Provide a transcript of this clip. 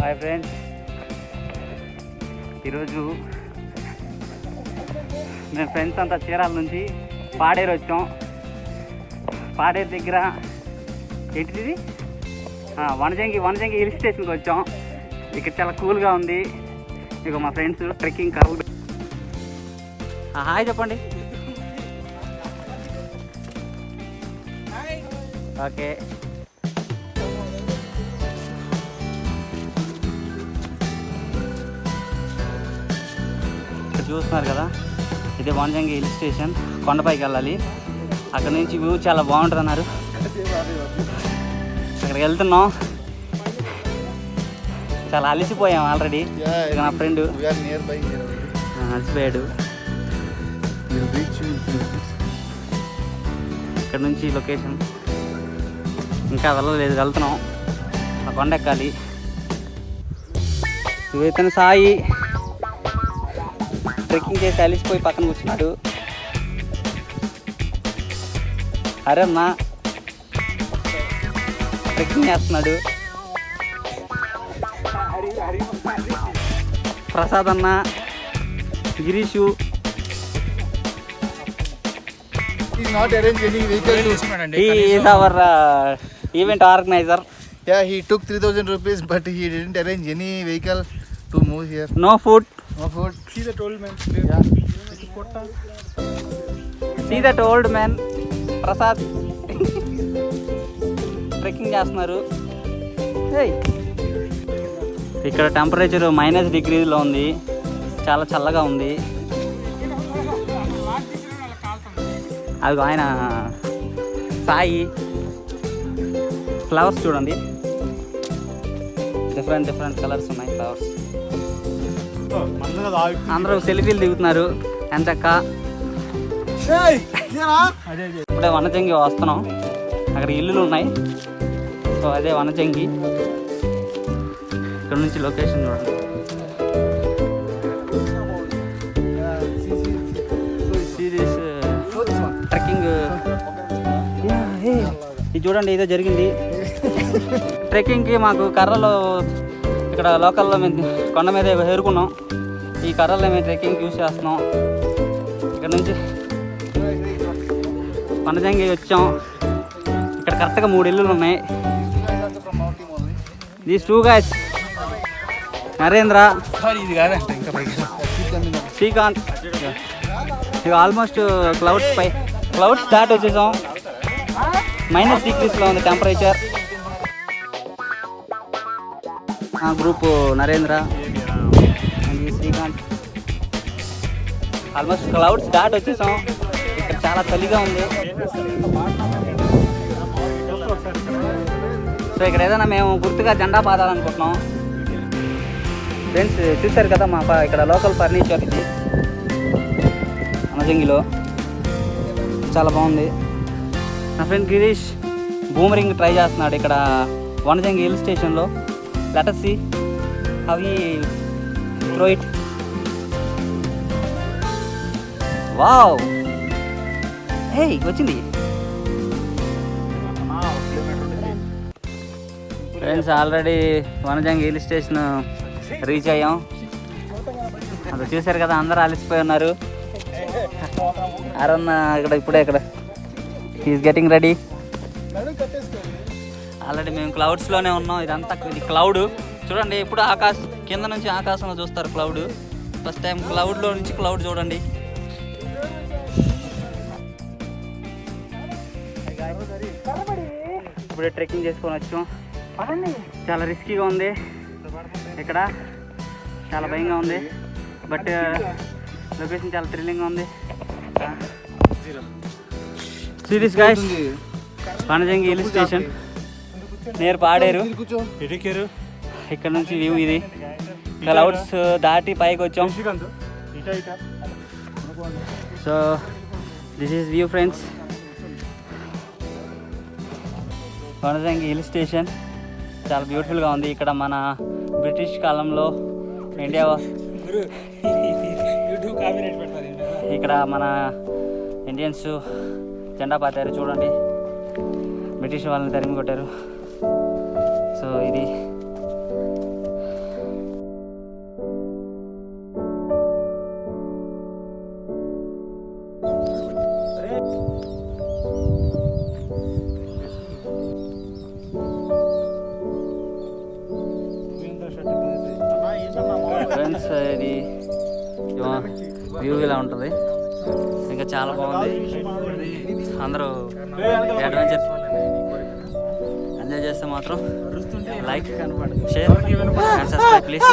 Hi friends, ఈరోజు మేము friends అంతా చీరాల నుంచి పాడేరు వచ్చాం. పాడేరు దగ్గర ఏంటిది వనజంగి హిల్ స్టేషన్కి వచ్చాం. ఇక్కడ చాలా కూల్గా ఉంది. ఇక మా ఫ్రెండ్స్ ట్రెక్కింగ్ కర్రలు. హాయ్ చెప్పండి. ఓకే, చూస్తున్నారు కదా, ఇది వనజంగి హిల్ స్టేషన్. కొండపైకి వెళ్ళాలి. అక్కడ నుంచి వ్యూ చాలా బాగుంటుంది అన్నారు. అక్కడికి వెళ్తున్నాం. చాలా అలసిపోయాం ఆల్రెడీ. నా ఫ్రెండ్ అలసిపోయాడు. ఇక్కడ నుంచి లొకేషన్ ఇంకా వెళ్ళలేదు, వెళ్తున్నాం. ఆ కొండ ఎక్కాలి. ఇవైతే సాయి ట్రెక్కింగ్ చేసి అలిసిపోయి పక్కన కూర్చున్నాడు. అరే అన్న ట్రెక్కింగ్ చేస్తున్నాడు. ప్రసాద్ అన్న, Girish. He is our event organizer. Yeah, he took 3,000 rupees, but he didn't arrange any vehicle to move here. No food. No food. See that old man? Yeah. See that old man. Prasad trekking చేస్తున్నారు. ఇక్కడ temperature -డిగ్రీలో ఉంది. చాలా చల్లగా ఉంది. అది ఆయన Sai. Flowers చూడండి, డిఫరెంట్ కలర్స్ ఉన్నాయి ఫ్లవర్స్. అందరూ సెల్ఫీలు దిగుతున్నారు. ఎంచక్క ఇప్పుడే వనజంగి వస్తున్నాం. అక్కడ ఇల్లులు ఉన్నాయి. సో అదే వనజంగి. ఇక్కడ నుంచి లొకేషన్ చూడండి. ట్రెక్కింగ్ ఇది చూడండి, ఏదో జరిగింది. ట్రెక్కింగ్కి మాకు కర్రలు ఇక్కడ లోకల్లో మేము కొండ మీద ఏరుకున్నాం. ఈ కర్రల్లో మేము ట్రెక్కింగ్ యూజ్ చేస్తున్నాం. ఇక్కడ నుంచి వనజంగి వచ్చాం. ఇక్కడ కరెక్ట్గా 3 ఇల్లులు ఉన్నాయి. These 2 guys, Narendra, Srikanth. ఇక ఆల్మోస్ట్ క్లౌడ్స్ దాటి వచ్చేసాం. -డిగ్రీస్లో ఉంది temperature. Group Narendra and Srikanth. Almost clouds దాటి వచ్చేసాం. ఇక్కడ చాలా చలిగా ఉంది. సో ఇక్కడ ఏదైనా మేము గుర్తుగా జెండా పాదాలనుకుంటున్నాం. ఫ్రెండ్స్ చూశారు కదా, మా ఇక్కడ లోకల్ ఫర్నిచర్ ఇది వనజంగిలో. చాలా బాగుంది. నా ఫ్రెండ్ గిరీష్ బూమరింగ్ ట్రై చేస్తున్నాడు ఇక్కడ వనజంగి హిల్ స్టేషన్లో. Let us see how he throw it. Wow, hey వచ్చింది. Friends already Vanajangi hill station reach అయ్యాం. అది చూశారు కదా, అందరూ అలసిపోయి ఉన్నారు. అరన్న ఇక్కడ హీఈస్ గెటింగ్ రెడీ. ఆల్రెడీ మేము క్లౌడ్స్లోనే ఉన్నాం. ఇది క్లౌడ్ చూడండి. ఎప్పుడు కింద నుంచి ఆకాశంలో చూస్తారు క్లౌడ్. ఫస్ట్ టైం క్లౌడ్లో నుంచి క్లౌడ్ చూడండి. ఇప్పుడే ట్రెక్కింగ్ చేసుకొని వచ్చాం. చాలా రిస్కీగా ఉంది. ఇక్కడ చాలా భయంగా ఉంది. బట్ లొకేషన్ చాలా థ్రిల్లింగ్గా ఉంది. Serious guys, Vanajangi hill station నేర్ పాడేరు. ఇక్కడ నుంచి వ్యూ ఇది. క్లౌడ్స్ దాటి పైకి వచ్చాం. So this is view friends. Vanajangi hill station చాలా బ్యూటిఫుల్గా ఉంది. ఇక్కడ మన బ్రిటిష్ కాలంలో ఇండియా ఇక్కడ మన ఇండియన్స్ జెండా పాతారు చూడండి. బ్రిటిష్ వాళ్ళని తరిమి కొట్టారు. సో ఇది ఇది వ్యూ ఇలా ఉంటుంది. ఇంకా చాలా బాగుంది. అందరూ అడ్వెంచర్ ఎంజాయ్ చేస్తే మాత్రం like, share and subscribe please.